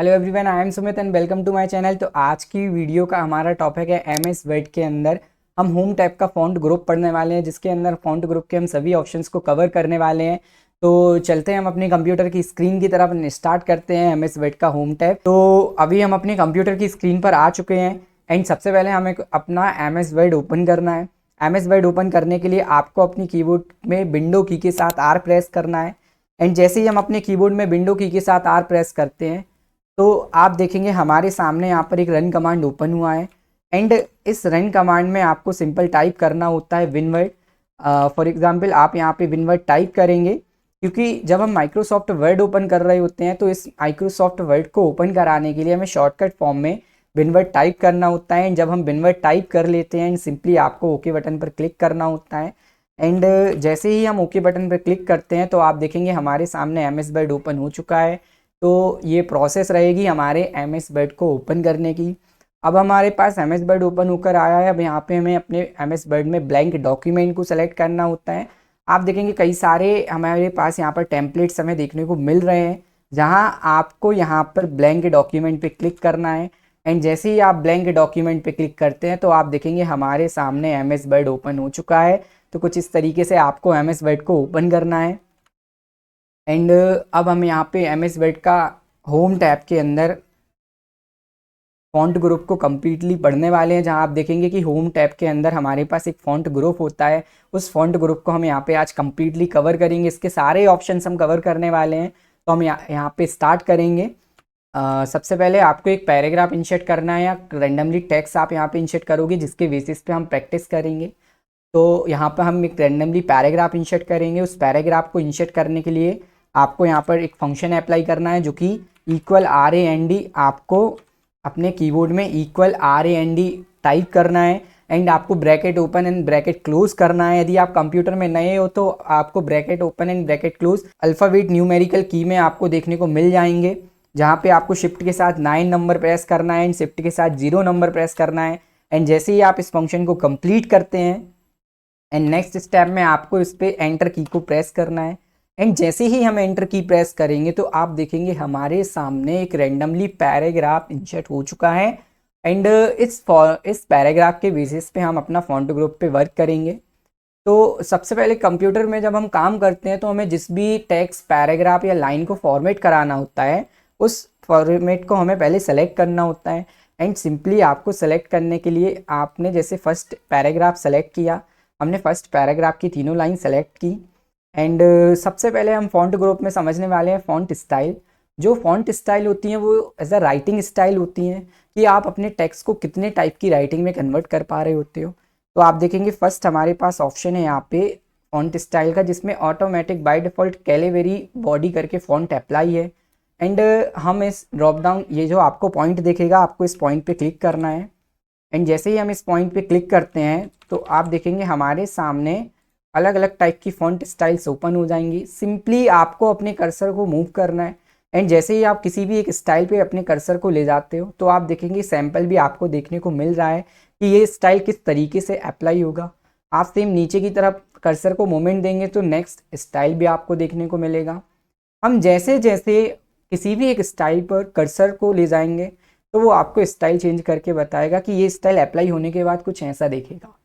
Hello everyone, I am Sumit and welcome to my channel. तो आज की वीडियो का हमारा टॉपिक है एमएस वर्ड के अंदर हम होम टैब का फॉन्ट ग्रुप पढ़ने वाले हैं, जिसके अंदर फॉन्ट ग्रुप के हम सभी ऑप्शंस को कवर करने वाले हैं। तो चलते हैं हम अपने कंप्यूटर की स्क्रीन की तरफ, स्टार्ट करते हैं एमएस वर्ड का होम टैब। तो अभी हम अपने कंप्यूटर की स्क्रीन पर आ चुके हैं एंड सबसे पहले हमें अपना एमएस वर्ड ओपन करना है। एमएस वर्ड ओपन करने के लिए आपको अपनी कीबोर्ड में विंडो की के साथ आर प्रेस करना है। एंड जैसे ही हम अपने कीबोर्ड में विंडो की के साथ आर प्रेस करते हैं तो आप देखेंगे हमारे सामने यहाँ पर एक रन कमांड ओपन हुआ है। एंड इस रन कमांड में आपको सिंपल टाइप करना होता है विनवर्ड। फॉर एग्जांपल आप यहाँ पे विनवर्ड टाइप करेंगे, क्योंकि जब हम माइक्रोसॉफ्ट वर्ड ओपन कर रहे होते हैं तो इस माइक्रोसॉफ्ट वर्ड को ओपन कराने के लिए हमें शॉर्टकट फॉर्म में विनवर्ड टाइप करना होता है। जब हम विनवर्ड टाइप कर लेते हैं सिंपली आपको ओके बटन पर क्लिक करना होता है। एंड जैसे ही हम ओके बटन पर क्लिक करते हैं तो आप देखेंगे हमारे सामने एमएस वर्ड ओपन हो चुका है। तो ये प्रोसेस रहेगी हमारे एमएस वर्ड को ओपन करने की। अब हमारे पास एमएस वर्ड ओपन होकर आया है। अब यहाँ पे हमें अपने एमएस वर्ड में ब्लैंक डॉक्यूमेंट को सेलेक्ट करना होता है। आप देखेंगे कई सारे हमारे पास यहाँ पर टेम्पलेट्स हमें देखने को मिल रहे हैं, जहाँ आपको यहाँ पर ब्लैंक डॉक्यूमेंट पे क्लिक करना है। एंड जैसे ही आप ब्लैंक डॉक्यूमेंट पे क्लिक करते हैं तो आप देखेंगे हमारे सामने एमएस वर्ड ओपन हो चुका है। तो कुछ इस तरीके से आपको एमएस वर्ड को ओपन करना है। एंड अब हम यहाँ पे एमएस वर्ड का होम टैब के अंदर फॉन्ट ग्रुप को कम्प्लीटली पढ़ने वाले हैं, जहाँ आप देखेंगे कि होम टैब के अंदर हमारे पास एक फॉन्ट ग्रुप होता है। उस फॉन्ट ग्रुप को हम यहाँ पे आज कम्प्लीटली कवर करेंगे। इसके सारे ऑप्शंस हम कवर करने वाले हैं। तो हम यहाँ पे स्टार्ट करेंगे। सबसे पहले आपको एक पैराग्राफ इंसर्ट करना है, या रेंडमली टेक्स्ट आप यहाँ पे इंसर्ट करोगे, जिसके बेसिस पे हम प्रैक्टिस करेंगे। तो यहाँ पर हम एक रेंडमली पैराग्राफ इंसर्ट करेंगे। उस पैराग्राफ को इंसर्ट करने के लिए आपको यहाँ पर एक फंक्शन अप्लाई करना है, जो कि =RAND। आपको अपने कीबोर्ड में =RAND टाइप करना है। एंड आपको bracket open and bracket close करना है। यदि आप कंप्यूटर में नए हो तो आपको bracket open and bracket close alphabet numerical की में आपको देखने को मिल जाएंगे, जहाँ पे आपको शिफ्ट के साथ 9 नंबर प्रेस करना है एंड शिफ्ट के साथ 0 नंबर प्रेस करना है। एंड जैसे ही आप इस फंक्शन को कंप्लीट करते हैं एंड नेक्स्ट स्टेप में आपको इस पर एंटर की को प्रेस करना है। एंड जैसे ही हम एंटर की प्रेस करेंगे तो आप देखेंगे हमारे सामने एक रेंडमली पैराग्राफ इंसर्ट हो चुका है। एंड इस पैराग्राफ के बेसिस पे हम अपना फॉन्ट ग्रुप पे वर्क करेंगे। तो सबसे पहले कंप्यूटर में जब हम काम करते हैं तो हमें जिस भी टेक्स्ट, पैराग्राफ या लाइन को फॉर्मेट कराना होता है, उस फॉर्मेट को हमें पहले सेलेक्ट करना होता है। एंड सिंपली आपको सेलेक्ट करने के लिए आपने जैसे फर्स्ट पैराग्राफ सेलेक्ट किया, हमने फर्स्ट पैराग्राफ की तीनों लाइन सेलेक्ट की। एंड सबसे पहले हम फॉन्ट ग्रुप में समझने वाले हैं फॉन्ट स्टाइल। जो फॉन्ट स्टाइल होती हैं वो एज अ राइटिंग स्टाइल होती हैं, कि आप अपने टेक्स्ट को कितने टाइप की राइटिंग में कन्वर्ट कर पा रहे होते हो। तो आप देखेंगे फर्स्ट हमारे पास ऑप्शन है यहाँ पे फॉन्ट स्टाइल का, जिसमें automatic by default Calibri body करके फॉन्ट अप्लाई है। एंड हम इस ड्रॉप डाउन, ये जो आपको पॉइंट दिखेगा, आपको इस पॉइंट पे क्लिक करना है। एंड जैसे ही हम इस पॉइंट पे क्लिक करते हैं तो आप देखेंगे हमारे सामने अलग अलग टाइप की फॉन्ट स्टाइल्स ओपन हो जाएंगी। सिंपली आपको अपने कर्सर को मूव करना है। एंड जैसे ही आप किसी भी एक स्टाइल पे अपने कर्सर को ले जाते हो तो आप देखेंगे सैम्पल भी आपको देखने को मिल रहा है कि ये स्टाइल किस तरीके से अप्लाई होगा। आप सेम नीचे की तरफ कर्सर को मूवमेंट देंगे तो नेक्स्ट स्टाइल भी आपको देखने को मिलेगा। हम जैसे जैसे किसी भी एक स्टाइल पर कर्सर को ले जाएंगे तो वो आपको स्टाइल चेंज करके बताएगा कि ये स्टाइल अप्लाई होने के बाद कुछ ऐसा दिखेगा।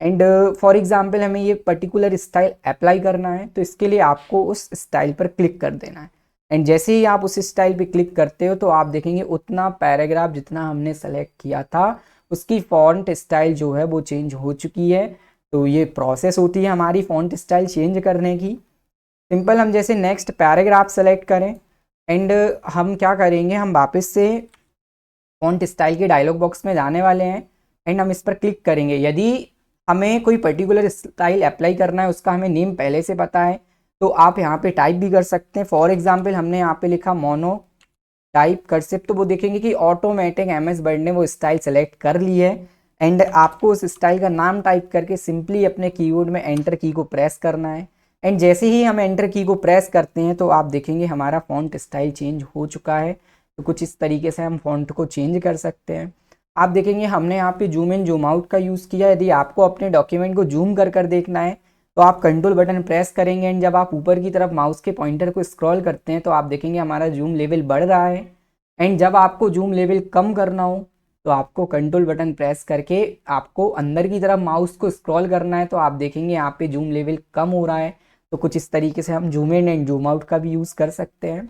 एंड फॉर एग्जांपल हमें ये पर्टिकुलर स्टाइल अप्लाई करना है, तो इसके लिए आपको उस स्टाइल पर क्लिक कर देना है। एंड जैसे ही आप उस स्टाइल पे क्लिक करते हो तो आप देखेंगे उतना पैराग्राफ जितना हमने सेलेक्ट किया था उसकी फॉन्ट स्टाइल जो है वो चेंज हो चुकी है। तो ये प्रोसेस होती है हमारी फॉन्ट स्टाइल चेंज करने की। सिंपल हम जैसे नेक्स्ट पैराग्राफ सेलेक्ट करें एंड हम क्या करेंगे, हम वापस से फॉन्ट स्टाइल के डायलॉग बॉक्स में जाने वाले हैं एंड हम इस पर क्लिक करेंगे। यदि हमें कोई पर्टिकुलर स्टाइल अप्लाई करना है, उसका हमें नेम पहले से पता है, तो आप यहाँ पे टाइप भी कर सकते हैं। फॉर एग्जांपल हमने यहाँ पे लिखा मोनो टाइप कर्सिव, तो वो देखेंगे कि ऑटोमेटिक एमएस वर्ड ने वो स्टाइल सेलेक्ट कर ली है। एंड आपको उस स्टाइल का नाम टाइप करके सिंपली अपने कीबोर्ड में एंटर की को प्रेस करना है। एंड जैसे ही हम एंटर की को प्रेस करते हैं तो आप देखेंगे हमारा फॉन्ट स्टाइल चेंज हो चुका है। तो कुछ इस तरीके से हम फॉन्ट को चेंज कर सकते हैं। आप देखेंगे हमने यहाँ पे जूम इन जूम आउट का यूज़ किया। यदि आपको अपने डॉक्यूमेंट को जूम कर देखना है तो आप कंट्रोल बटन प्रेस करेंगे एंड जब आप ऊपर की तरफ माउस के पॉइंटर को स्क्रॉल करते हैं तो आप देखेंगे हमारा जूम लेवल बढ़ रहा है। एंड जब आपको जूम लेवल कम करना हो तो आपको कंट्रोल बटन प्रेस करके आपको अंदर की तरफ माउस को स्क्रॉल करना है, तो आप देखेंगे यहाँ पे जूम लेवल कम हो रहा है। तो कुछ इस तरीके से हम zoom in and zoom out का भी यूज़ कर सकते हैं।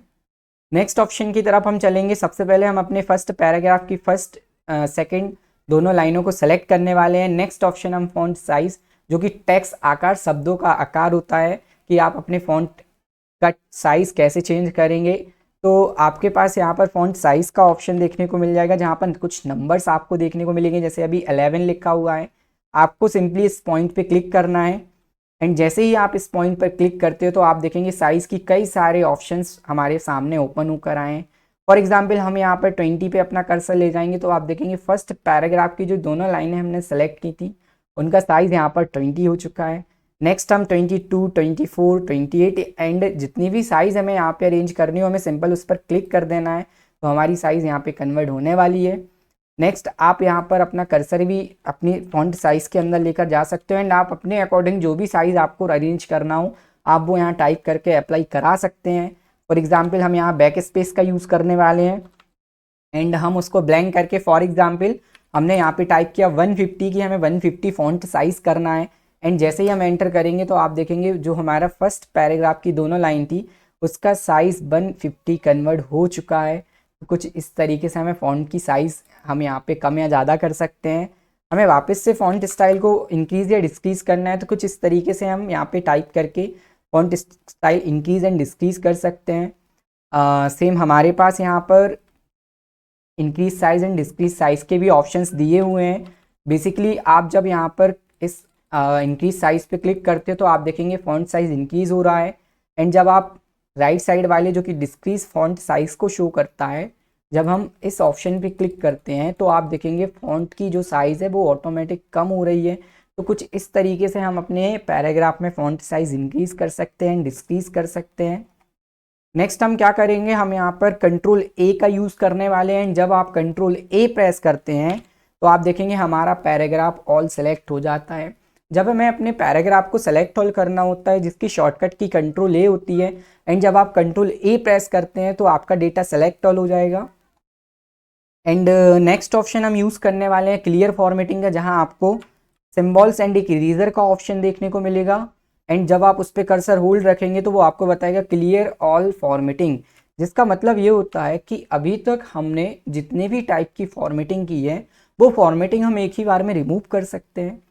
नेक्स्ट ऑप्शन की तरफ हम चलेंगे। सबसे पहले हम अपने फर्स्ट पैराग्राफ की फर्स्ट सेकंड दोनों लाइनों को सेलेक्ट करने वाले हैं। नेक्स्ट ऑप्शन हम फॉन्ट साइज, जो कि टेक्स्ट आकार, शब्दों का आकार होता है कि आप अपने फॉन्ट का साइज़ कैसे चेंज करेंगे। तो आपके पास यहाँ पर फॉन्ट साइज़ का ऑप्शन देखने को मिल जाएगा, जहाँ पर कुछ नंबर्स आपको देखने को मिलेंगे, जैसे अभी 11 लिखा हुआ है। आपको सिंपली इस पॉइंट पे क्लिक करना है एंड जैसे ही आप इस पॉइंट पर क्लिक करते हो तो आप देखेंगे साइज़ की कई सारे ऑप्शंस हमारे सामने ओपन होकर आए हैं। फॉर एग्जांपल हम यहाँ पर 20 पे अपना कर्सर ले जाएंगे तो आप देखेंगे फर्स्ट पैराग्राफ की जो दोनों लाइनें हमने सेलेक्ट की थी उनका साइज़ यहाँ पर 20 हो चुका है। नेक्स्ट हम 22, 24, 28 एंड जितनी भी साइज़ हमें यहाँ पे अरेंज करनी हो, हमें सिंपल उस पर क्लिक कर देना है तो हमारी साइज़ यहाँ पे कन्वर्ट होने वाली है। नेक्स्ट आप यहाँ पर अपना कर्सर भी अपनी फॉन्ट साइज़ के अंदर लेकर जा सकते हो एंड आप अपने अकॉर्डिंग जो भी साइज़ आपको अरेंज करना हो आप वो यहाँ टाइप करके अप्लाई करा सकते हैं। फॉर एग्जांपल हम यहाँ बैक स्पेस का यूज़ करने वाले हैं एंड हम उसको ब्लैंक करके, फॉर एग्जांपल हमने यहाँ पे टाइप किया 150 की हमें 150 फॉन्ट साइज़ करना है एंड जैसे ही हम एंटर करेंगे तो आप देखेंगे जो हमारा फर्स्ट पैराग्राफ की दोनों लाइन थी उसका साइज़ 150 कन्वर्ट हो चुका है। कुछ इस तरीके से हमें फ़ॉन्ट की साइज़ हम यहाँ पे कम या ज़्यादा कर सकते हैं। हमें वापस से फ़ॉन्ट स्टाइल को इंक्रीज़ या डिक्रीज़ करना है तो कुछ इस तरीके से हम यहाँ पे टाइप करके font style increase and decrease कर सकते हैं। सेम हमारे पास यहाँ पर increase size and decrease size के भी ऑप्शंस दिए हुए हैं। बेसिकली आप जब यहाँ पर इस इंक्रीज साइज़ पे क्लिक करते हो तो आप देखेंगे फ़ॉन्ट साइज़ इंक्रीज़ हो रहा है एंड जब आप राइट साइड वाले जो कि डिक्रीज फ़ॉन्ट साइज़ को शो करता है, जब हम इस ऑप्शन पे क्लिक करते हैं तो आप देखेंगे फ़ॉन्ट की जो साइज़ है वो ऑटोमेटिक कम हो रही है। तो कुछ इस तरीके से हम अपने पैराग्राफ में फ़ॉन्ट साइज़ इंक्रीज़ कर सकते हैं, डिक्रीज़ कर सकते हैं। नेक्स्ट हम क्या करेंगे, हम यहाँ पर कंट्रोल ए का यूज़ करने वाले हैं। जब आप कंट्रोल ए प्रेस करते हैं तो आप देखेंगे हमारा पैराग्राफ ऑल सेलेक्ट हो जाता है। जब हमें अपने पैराग्राफ को सेलेक्ट ऑल करना होता है जिसकी शॉर्टकट की कंट्रोल ए होती है एंड जब आप कंट्रोल ए प्रेस करते हैं तो आपका डेटा सेलेक्ट ऑल हो जाएगा। एंड नेक्स्ट ऑप्शन हम यूज़ करने वाले हैं क्लियर फॉर्मेटिंग का, जहाँ आपको सिम्बॉल्स एंड एक इरेजर का ऑप्शन देखने को मिलेगा एंड जब आप उस पर कर्सर होल्ड रखेंगे तो वो आपको बताएगा क्लियर ऑल फॉर्मेटिंग, जिसका मतलब ये होता है कि अभी तक हमने जितने भी टाइप की फॉर्मेटिंग की है वो फॉर्मेटिंग हम एक ही बार में रिमूव कर सकते हैं।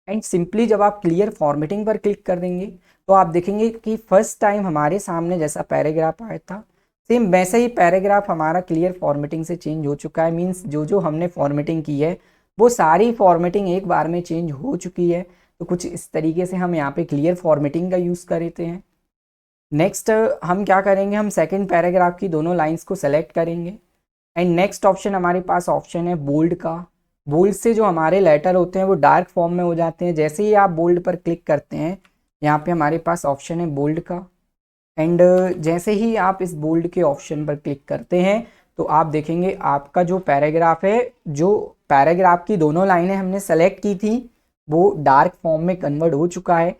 एंड सिंपली जब आप क्लियर फॉर्मेटिंग पर क्लिक कर देंगे तो आप देखेंगे कि फर्स्ट टाइम हमारे सामने जैसा पैराग्राफ आया था सेम वैसे ही पैराग्राफ हमारा क्लियर फॉर्मेटिंग से चेंज हो चुका है। मीन्स जो जो हमने फॉर्मेटिंग की है वो सारी फॉर्मेटिंग एक बार में चेंज हो चुकी है। तो कुछ इस तरीके से हम यहाँ पे क्लियर फॉर्मेटिंग का यूज़ करते हैं। नेक्स्ट हम क्या करेंगे, हम सेकंड पैराग्राफ की दोनों लाइंस को सेलेक्ट करेंगे एंड नेक्स्ट ऑप्शन हमारे पास ऑप्शन है बोल्ड का। बोल्ड से जो हमारे लेटर होते हैं वो डार्क फॉर्म में हो जाते हैं। जैसे ही आप बोल्ड पर क्लिक करते हैं यहाँ पे हमारे पास ऑप्शन है बोल्ड का एंड जैसे ही आप इस बोल्ड के ऑप्शन पर क्लिक करते हैं तो आप देखेंगे आपका जो पैराग्राफ है, जो पैराग्राफ की दोनों लाइनें हमने सेलेक्ट की थी वो डार्क फॉर्म में कन्वर्ट हो चुका है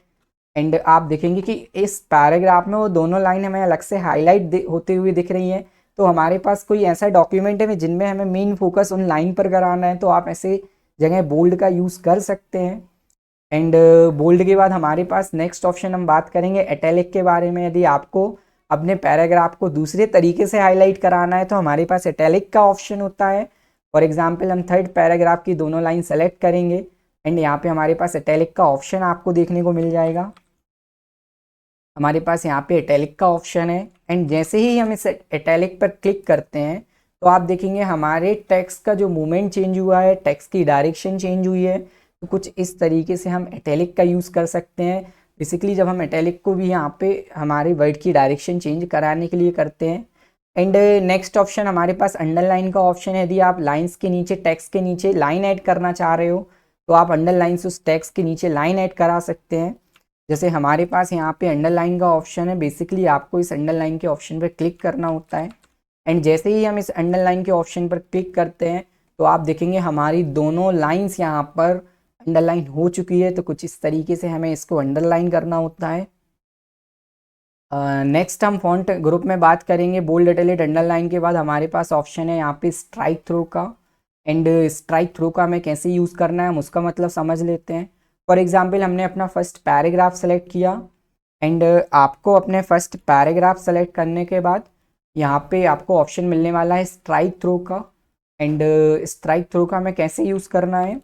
एंड आप देखेंगे कि इस पैराग्राफ में वो दोनों लाइन हमें अलग से हाईलाइट होते हुए दिख रही हैं। तो हमारे पास कोई ऐसा डॉक्यूमेंट है जिनमें हमें मेन फोकस उन लाइन पर कराना है तो आप ऐसे जगह बोल्ड का यूज़ कर सकते हैं। एंड बोल्ड के बाद हमारे पास नेक्स्ट ऑप्शन हम बात करेंगे इटैलिक के बारे में। यदि आपको अपने पैराग्राफ को दूसरे तरीके से हाईलाइट कराना है तो हमारे पास इटैलिक का ऑप्शन होता है। फॉर एग्जांपल हम थर्ड पैराग्राफ की दोनों लाइन सेलेक्ट करेंगे एंड यहाँ पे हमारे पास इटैलिक का ऑप्शन आपको देखने को मिल जाएगा। हमारे पास यहाँ पे इटैलिक का ऑप्शन है एंड जैसे ही हम इस इटैलिक पर क्लिक करते हैं तो आप देखेंगे हमारे टेक्स्ट का जो मूवमेंट चेंज हुआ है, टेक्स्ट की डायरेक्शन चेंज हुई है। तो कुछ इस तरीके से हम इटैलिक का यूज़ कर सकते हैं। बेसिकली जब हम इटैलिक को भी यहाँ पे हमारे वर्ड की डायरेक्शन चेंज कराने के लिए करते हैं। एंड नेक्स्ट ऑप्शन हमारे पास अंडरलाइन का ऑप्शन है। यदि आप लाइन्स के नीचे, टेक्स्ट के नीचे लाइन ऐड करना चाह रहे हो तो आप अंडरलाइन से उस टेक्स्ट के नीचे लाइन ऐड करा सकते हैं। जैसे हमारे पास यहाँ पे अंडरलाइन का ऑप्शन है, बेसिकली आपको इस अंडरलाइन के ऑप्शन पर क्लिक करना होता है एंड जैसे ही हम इस अंडरलाइन के ऑप्शन पर क्लिक करते हैं तो आप देखेंगे हमारी दोनों लाइंस यहाँ पर अंडरलाइन हो चुकी है। तो कुछ इस तरीके से हमें इसको अंडरलाइन करना होता है। नेक्स्ट हम फॉन्ट ग्रुप में बात करेंगे। बोल्ड, इटैलिक, अंडरलाइन के बाद हमारे पास ऑप्शन है यहाँ पे स्ट्राइक थ्रू का। एंड स्ट्राइक थ्रू का हमें कैसे यूज़ करना है हम उसका मतलब समझ लेते हैं। फॉर एग्जांपल हमने अपना फर्स्ट पैराग्राफ सेलेक्ट किया एंड आपको अपने फर्स्ट पैराग्राफ सेलेक्ट करने के बाद यहाँ पे आपको ऑप्शन मिलने वाला है स्ट्राइक थ्रू का। एंड स्ट्राइक थ्रू का हमें कैसे यूज़ करना है,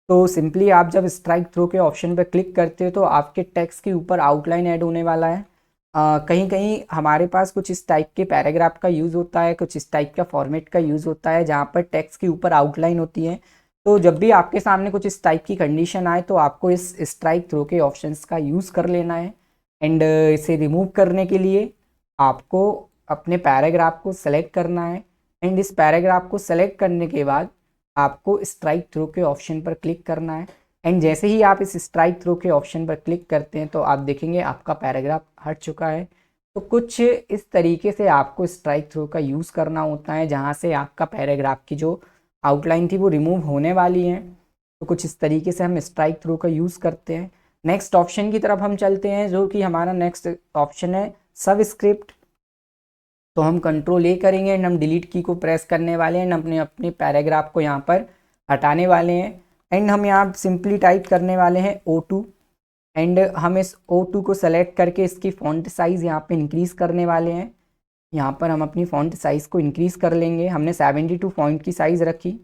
तो सिंपली आप जब स्ट्राइक थ्रू के ऑप्शन पर क्लिक करते हो तो आपके टेक्स्ट के ऊपर आउटलाइन ऐड होने वाला है। कहीं कहीं हमारे पास कुछ इस टाइप के पैराग्राफ का यूज़ होता है, कुछ इस टाइप का फॉर्मेट का यूज़ होता है जहाँ पर टेक्स्ट के ऊपर आउटलाइन होती है। तो जब भी आपके सामने कुछ इस टाइप की कंडीशन आए तो आपको इस स्ट्राइक थ्रू के ऑप्शंस का यूज़ कर लेना है। एंड इसे रिमूव करने के लिए आपको अपने पैराग्राफ को सेलेक्ट करना है। एंड इस पैराग्राफ को सेलेक्ट करने के बाद आपको स्ट्राइक थ्रू के ऑप्शन पर क्लिक करना है। एंड जैसे ही आप इस स्ट्राइक थ्रू के ऑप्शन पर क्लिक करते हैं तो आप देखेंगे आपका पैराग्राफ हट चुका है। तो कुछ इस तरीके से आपको स्ट्राइक थ्रू का यूज़ करना होता है जहाँ से आपका पैराग्राफ की जो आउटलाइन थी वो रिमूव होने वाली है। तो कुछ इस तरीके से हम स्ट्राइक थ्रू का यूज़ करते हैं। नेक्स्ट ऑप्शन की तरफ हम चलते हैं जो कि हमारा नेक्स्ट ऑप्शन है सबस्क्रिप्ट। तो हम कंट्रोल ए करेंगे एंड हम डिलीट की को प्रेस करने वाले हैं एंड अपने अपने पैराग्राफ को यहाँ पर हटाने वाले हैं। एंड हम यहाँ सिंपली टाइप करने वाले हैं O2 एंड हम इस O2 को सेलेक्ट करके इसकी फ़ॉन्ट साइज़ यहाँ पे इंक्रीज़ करने वाले हैं। यहाँ पर हम अपनी फ़ॉन्ट साइज़ को इंक्रीज़ कर लेंगे। हमने 72 फ़ॉन्ट की साइज़ रखी।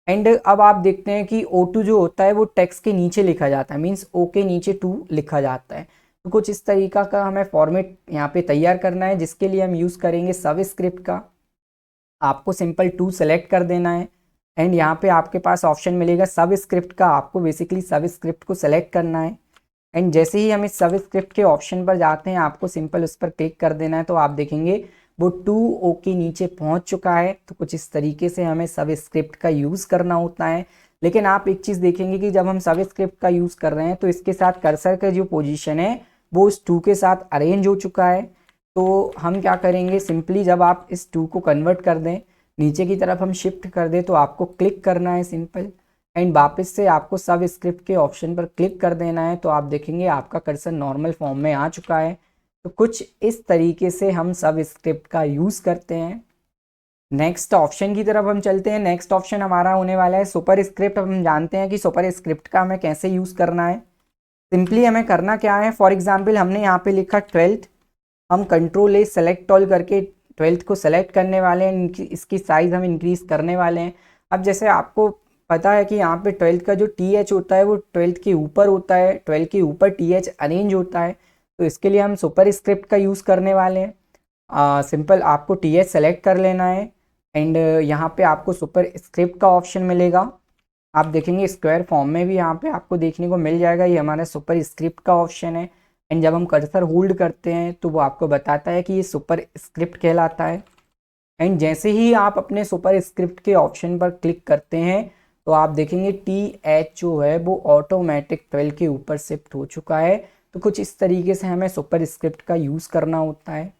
एंड अब आप देखते हैं कि O2 जो होता है वो टेक्स्ट के नीचे लिखा जाता है, मीन्स O के नीचे 2 लिखा जाता है। तो कुछ इस तरीका का हमें फॉर्मेट यहाँ पे तैयार करना है जिसके लिए हम यूज़ करेंगे सबस्क्रिप्ट का। आपको सिंपल 2 सेलेक्ट कर देना है एंड यहाँ पे आपके पास ऑप्शन मिलेगा सबस्क्रिप्ट का। आपको बेसिकली सबस्क्रिप्ट को सेलेक्ट करना है एंड जैसे ही हम इस सबस्क्रिप्ट के ऑप्शन पर जाते हैं आपको सिंपल उस पर क्लिक कर देना है। तो आप देखेंगे वो 2O के नीचे पहुंच चुका है। तो कुछ इस तरीके से हमें सबस्क्रिप्ट का यूज़ करना होता है। लेकिन आप एक चीज़ देखेंगे कि जब हम सबस्क्रिप्ट का यूज़ कर रहे हैं तो इसके साथ कर्सर का जो पोजीशन है वो इस 2 के साथ अरेंज हो चुका है। तो हम क्या करेंगे, सिंपली जब आप इस 2 को कन्वर्ट कर दें नीचे की तरफ हम शिफ्ट कर दें तो आपको क्लिक करना है सिंपल एंड वापस से आपको सब स्क्रिप्ट के ऑप्शन पर क्लिक कर देना है। तो आप देखेंगे आपका कर्सर नॉर्मल फॉर्म में आ चुका है। तो कुछ इस तरीके से हम सब स्क्रिप्ट का यूज़ करते हैं। नेक्स्ट ऑप्शन की तरफ हम चलते हैं। नेक्स्ट ऑप्शन हमारा होने वाला है सुपर स्क्रिप्ट। अब हम जानते हैं कि सुपर स्क्रिप्ट का हमें कैसे यूज़ करना है। सिंपली हमें करना क्या है, फॉर एग्जाम्पल हमने यहाँ पे लिखा 12th, हम कंट्रोल ए सेलेक्ट ऑल करके 12th को सेलेक्ट करने वाले हैं। इसकी साइज़ हम इंक्रीज़ करने वाले हैं। अब जैसे आपको पता है कि यहाँ पे 12th का जो TH होता है वो 12th के ऊपर होता है, 12 के ऊपर TH अरेंज होता है। तो इसके लिए हम सुपर स्क्रिप्ट का यूज़ करने वाले हैं। सिंपल आपको TH सेलेक्ट कर लेना है एंड यहाँ पे आपको सुपर स्क्रिप्ट का ऑप्शन मिलेगा। आप देखेंगे स्क्वायर फॉर्म में भी यहाँ पे आपको देखने को मिल जाएगा, ये हमारा सुपर स्क्रिप्ट का ऑप्शन है। एंड जब हम कर्सर होल्ड करते हैं तो वो आपको बताता है कि ये सुपर स्क्रिप्ट कहलाता है। एंड जैसे ही आप अपने सुपर स्क्रिप्ट के ऑप्शन पर क्लिक करते हैं तो आप देखेंगे TH जो है वो ऑटोमेटिक 12 के ऊपर शिफ्ट हो चुका है। तो कुछ इस तरीके से हमें सुपर स्क्रिप्ट का यूज़ करना होता है।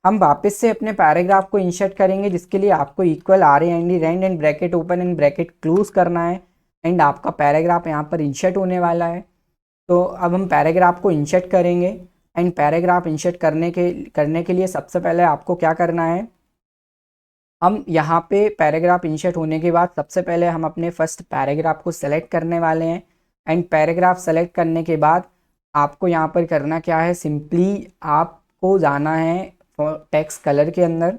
हम वापस से अपने पैराग्राफ को इंसर्ट करेंगे जिसके लिए आपको equal RAND RAND and bracket open and bracket close करना है एंड आपका पैराग्राफ यहाँ पर इंसर्ट होने वाला है। तो अब हम पैराग्राफ को इंसर्ट करेंगे एंड पैराग्राफ इंसर्ट करने के लिए सबसे पहले आपको क्या करना है, हम यहाँ पे पैराग्राफ इंसर्ट होने के बाद सबसे पहले हम अपने फर्स्ट पैराग्राफ को सेलेक्ट करने वाले हैं। एंड पैराग्राफ सेलेक्ट करने के बाद आपको यहाँ पर करना क्या है, सिंपली आपको जाना है टेक्स्ट कलर के अंदर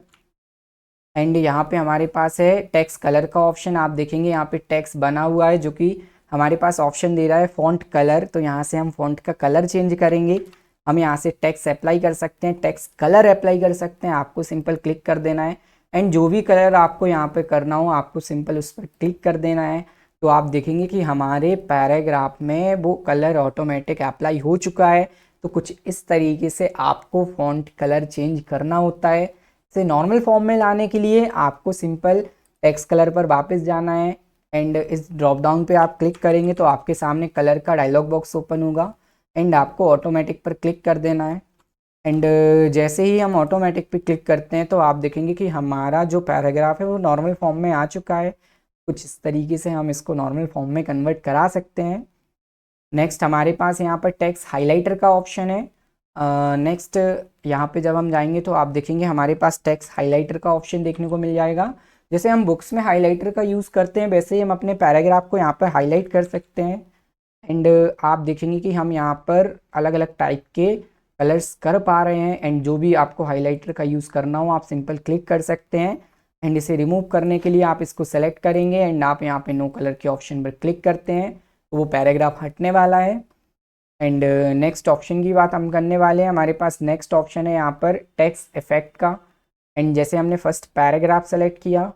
एंड यहाँ पे हमारे पास है टेक्स्ट कलर का ऑप्शन। आप देखेंगे यहाँ पे टेक्स्ट बना हुआ है जो कि हमारे पास ऑप्शन दे रहा है फॉन्ट कलर। तो यहाँ से हम फॉन्ट का कलर चेंज करेंगे। हम यहाँ से टेक्स्ट अप्लाई कर सकते हैं, टेक्स्ट कलर अप्लाई कर सकते हैं। आपको सिंपल क्लिक कर देना है एंड जो भी कलर आपको यहाँ पे करना हो आपको सिंपल उस पर क्लिक कर देना है। तो आप देखेंगे कि हमारे पैराग्राफ में वो कलर ऑटोमेटिक अप्लाई हो चुका है। तो कुछ इस तरीके से आपको फॉन्ट कलर चेंज करना होता है। इसे नॉर्मल फॉर्म में लाने के लिए आपको सिंपल टेक्स्ट कलर पर वापस जाना है एंड इस ड्रॉप डाउन पे आप क्लिक करेंगे तो आपके सामने कलर का डायलॉग बॉक्स ओपन होगा एंड आपको ऑटोमेटिक पर क्लिक कर देना है। एंड जैसे ही हम ऑटोमेटिक पे क्लिक करते हैं तो आप देखेंगे कि हमारा जो पैराग्राफ है वो नॉर्मल फॉर्म में आ चुका है। कुछ इस तरीके से हम इसको नॉर्मल फॉर्म में कन्वर्ट करा सकते हैं। नेक्स्ट हमारे पास यहाँ पर टेक्स्ट हाइलाइटर का ऑप्शन है। नेक्स्ट यहाँ पे जब हम जाएंगे तो आप देखेंगे हमारे पास टेक्स्ट हाइलाइटर का ऑप्शन देखने को मिल जाएगा। जैसे हम बुक्स में हाइलाइटर का यूज़ करते हैं वैसे ही हम अपने पैराग्राफ को यहाँ पर हाईलाइट कर सकते हैं। एंड आप देखेंगे कि हम यहाँ पर अलग अलग टाइप के कलर्स कर पा रहे हैं। एंड जो भी आपको हाइलाइटर का यूज़ करना हो आप सिंपल क्लिक कर सकते हैं। एंड इसे रिमूव करने के लिए आप इसको सेलेक्ट करेंगे एंड आप यहाँ पे नो कलर के ऑप्शन पर क्लिक करते हैं तो वो पैराग्राफ हटने वाला है। एंड नेक्स्ट ऑप्शन की बात हम करने वाले हैं। हमारे पास नेक्स्ट ऑप्शन है यहाँ पर टेक्स्ट इफेक्ट का। एंड जैसे हमने फर्स्ट पैराग्राफ सेलेक्ट किया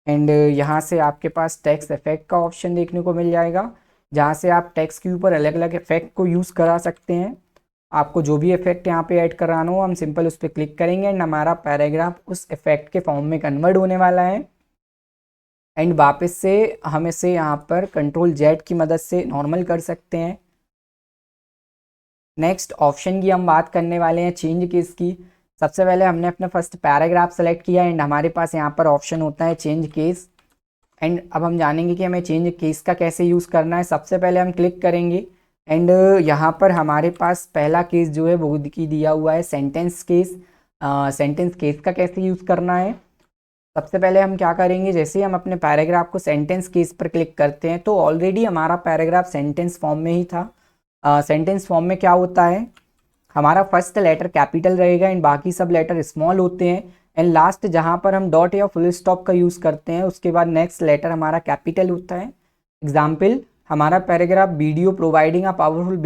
एंड यहाँ से आपके पास टेक्स्ट इफेक्ट का ऑप्शन देखने को मिल जाएगा, जहाँ से आप टेक्स्ट के ऊपर अलग अलग इफेक्ट को यूज़ करा सकते हैं। आपको जो भी इफेक्ट यहाँ पे ऐड कराना हो हम सिंपल उस पर क्लिक करेंगे एंड हमारा पैराग्राफ उस इफेक्ट के फॉर्म में कन्वर्ट होने वाला है। एंड वापस से हम इसे यहाँ पर Ctrl+Z की मदद से नॉर्मल कर सकते हैं। नेक्स्ट ऑप्शन की हम बात करने वाले हैं चेंज केस की। सबसे पहले हमने अपना फर्स्ट पैराग्राफ सेलेक्ट किया एंड हमारे पास यहाँ पर ऑप्शन होता है चेंज केस। एंड अब हम जानेंगे कि हमें चेंज केस का कैसे यूज़ करना है। सबसे पहले हम क्लिक करेंगे एंड यहाँ पर हमारे पास पहला केस जो है वो दिया हुआ है सेंटेंस केस। सेंटेंस केस का कैसे यूज़ करना है, सबसे पहले हम क्या करेंगे, जैसे ही हम अपने पैराग्राफ को सेंटेंस केस पर क्लिक करते हैं तो ऑलरेडी हमारा पैराग्राफ सेंटेंस फॉर्म में ही था। सेंटेंस फॉर्म में क्या होता है, हमारा फर्स्ट लेटर कैपिटल रहेगा एंड बाकी सब लेटर स्मॉल होते हैं। एंड लास्ट जहाँ पर हम डॉट या फुल स्टॉप का यूज़ करते हैं उसके बाद नेक्स्ट लेटर हमारा कैपिटल होता है। एग्जाम्पल, हमारा paragraph video providing a powerful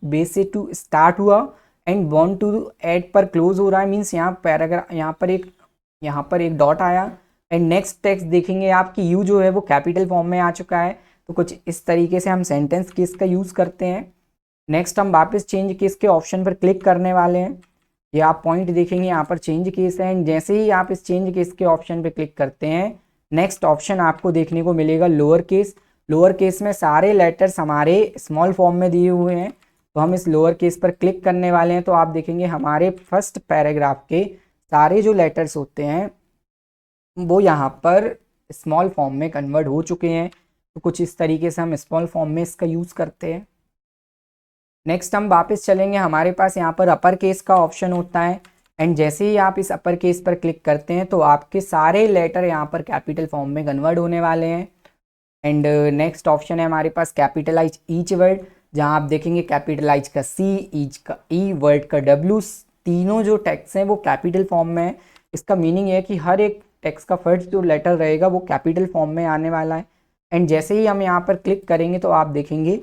base से टू स्टार्ट हुआ एंड वांट टू ऐड पर क्लोज हो रहा है, मीन्स यहाँ पैराग्राफ यहाँ पर एक डॉट आया एंड नेक्स्ट टेक्स्ट देखेंगे आपकी यू जो है वो कैपिटल फॉर्म में आ चुका है। तो कुछ इस तरीके से हम सेंटेंस केस का यूज़ करते हैं। नेक्स्ट हम वापस चेंज केस के ऑप्शन पर क्लिक करने वाले हैं। ये आप पॉइंट देखेंगे यहाँ पर चेंज केस है एंड जैसे ही आप इस चेंज केस के ऑप्शन पर क्लिक करते हैं नेक्स्ट ऑप्शन आपको देखने को मिलेगा लोअर केस। लोअर केस में सारे लेटर्स हमारे स्मॉल फॉर्म में दिए हुए हैं तो हम इस लोअर केस पर क्लिक करने वाले हैं तो आप देखेंगे हमारे फर्स्ट पैराग्राफ के सारे जो लेटर्स होते हैं वो यहाँ पर स्मॉल फॉर्म में कन्वर्ट हो चुके हैं। तो कुछ इस तरीके से हम स्मॉल फॉर्म में इसका यूज़ करते हैं। नेक्स्ट हम वापस चलेंगे, हमारे पास यहाँ पर अपर केस का ऑप्शन होता है एंड जैसे ही आप इस अपर केस पर क्लिक करते हैं तो आपके सारे लेटर यहाँ पर कैपिटल फॉर्म में कन्वर्ट होने वाले हैं। एंड नेक्स्ट ऑप्शन है हमारे पास कैपिटलाइज ईच वर्ड, जहाँ आप देखेंगे कैपिटलाइज का सी, ईच का ई, वर्ड का डब्ल्यू, तीनों जो टेक्स्ट हैं वो कैपिटल फॉर्म में है। इसका मीनिंग है कि हर एक टेक्स्ट का फर्स्ट जो लेटर रहेगा वो कैपिटल फॉर्म में आने वाला है। एंड जैसे ही हम यहाँ पर क्लिक करेंगे तो आप देखेंगे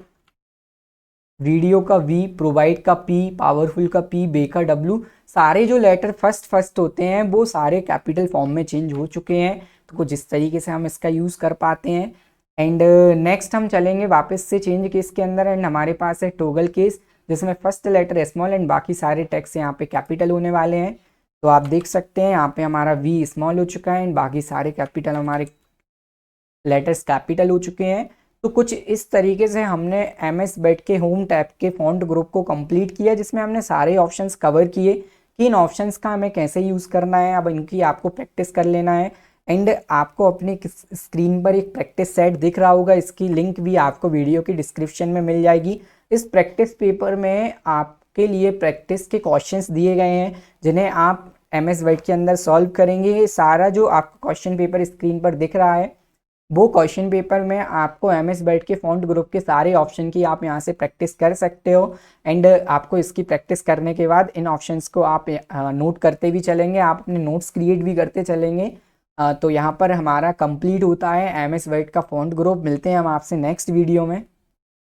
वीडियो का वी, प्रोवाइड का पी, पावरफुल का पी, बे का डब्ल्यू, सारे जो लेटर फर्स्ट होते हैं वो सारे कैपिटल फॉर्म में चेंज हो चुके हैं। तो कुछ इस तरीके से हम इसका यूज़ कर पाते हैं। एंड नेक्स्ट हम चलेंगे वापस से चेंज केस के अंदर एंड हमारे पास है टोगल केस, जिसमें फर्स्ट लेटर स्मॉल एंड बाकी सारे टेक्स्ट यहाँ पे कैपिटल होने वाले हैं। तो आप देख सकते हैं यहाँ पे हमारा वी स्मॉल हो चुका है एंड बाकी सारे कैपिटल हमारे लेटर्स कैपिटल हो चुके हैं। तो कुछ इस तरीके से हमने MS वर्ड के होम टैब के फॉन्ट ग्रुप को कंप्लीट किया, जिसमें हमने सारे ऑप्शंस कवर किए कि इन ऑप्शंस का हमें कैसे यूज़ करना है। अब इनकी आपको प्रैक्टिस कर लेना है एंड आपको अपनी स्क्रीन पर एक प्रैक्टिस सेट दिख रहा होगा, इसकी लिंक भी आपको वीडियो की डिस्क्रिप्शन में मिल जाएगी। इस प्रैक्टिस पेपर में आपके लिए प्रैक्टिस के क्वेश्चंस दिए गए हैं जिन्हें आप MS वर्ड के अंदर सॉल्व करेंगे। ये सारा जो आपको क्वेश्चन पेपर स्क्रीन पर दिख रहा है वो क्वेश्चन पेपर में आपको MS वर्ड के फॉन्ट ग्रुप के सारे ऑप्शन की आप यहाँ से प्रैक्टिस कर सकते हो। एंड आपको इसकी प्रैक्टिस करने के बाद इन ऑप्शंस को आप नोट करते भी चलेंगे, आप अपने नोट्स क्रिएट भी करते चलेंगे। तो यहाँ पर हमारा कंप्लीट होता है MS वर्ड का फॉन्ट ग्रुप। मिलते हैं हम आपसे नेक्स्ट वीडियो में।